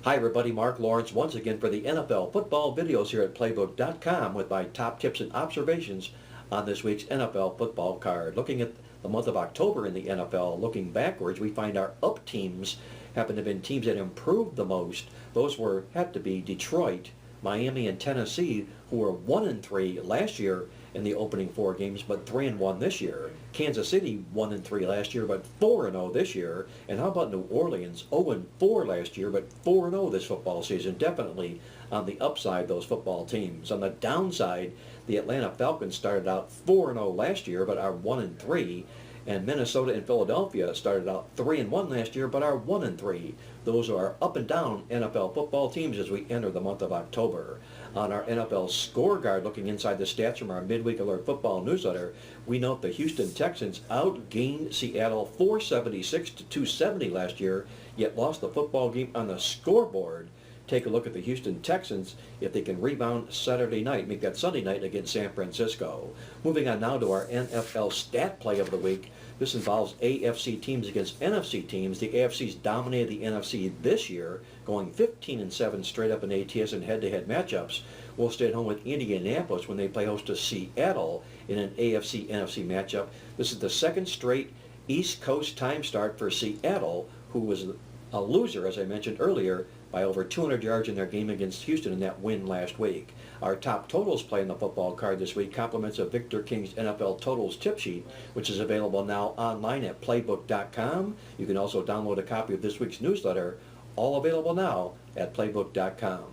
Hi everybody, Mark Lawrence once again for the NFL football videos here at Playbook.com with my top tips and observations on this week's NFL football card. Looking at the month of October in the NFL, looking backwards, we find our up teams happen to have been teams that improved the most. Those had to be Detroit, Miami, and Tennessee, who were 1-3 last year in the opening four games, but 3-1 this year. Kansas City 1-3 last year, but 4-0 this year. And how about New Orleans 0-4 last year, but 4-0 this football season? Definitely on the upside, those football teams. On the downside, the Atlanta Falcons started out 4-0 last year, but are 1-3. And Minnesota and Philadelphia started out 3-1 last year, but are 1-3. Those are up and down NFL football teams as we enter the month of October. On our NFL scorecard, looking inside the stats from our Midweek Alert Football newsletter, we note the Houston Texans outgained Seattle 476 to 270 last year, yet lost the football game on the scoreboard. Take a look at the Houston Texans if they can rebound Saturday night, make that Sunday night against San Francisco. Moving on now to our NFL stat play of the week. This involves AFC teams against NFC teams. The AFC's dominated the NFC this year, going 15-7 straight up in ATS and head-to-head matchups. We'll stay at home with Indianapolis when they play host to Seattle in an AFC-NFC matchup. This is the second straight East Coast time start for Seattle, who was a loser, as I mentioned earlier, by over 200 yards in their game against Houston in that win last week. Our top totals play in the football card this week compliments of Victor King's NFL Totals tip sheet, which is available now online at Playbook.com. You can also download a copy of this week's newsletter, all available now at Playbook.com.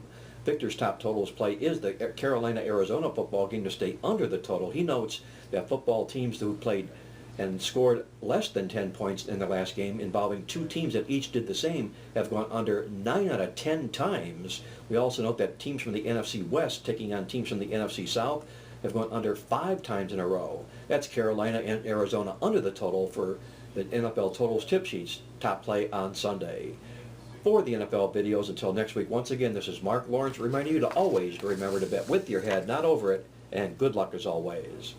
Victor's top totals play is the Carolina-Arizona football game to stay under the total. He notes that football teams who played and scored less than 10 points in the last game, involving two teams that each did the same, have gone under 9 out of 10 times. We also note that teams from the NFC West taking on teams from the NFC South have gone under 5 times in a row. That's Carolina and Arizona under the total for the NFL Totals tip sheets, top play on Sunday. For the NFL videos, until next week, once again, this is Mark Lawrence reminding you to always remember to bet with your head, not over it, and good luck as always.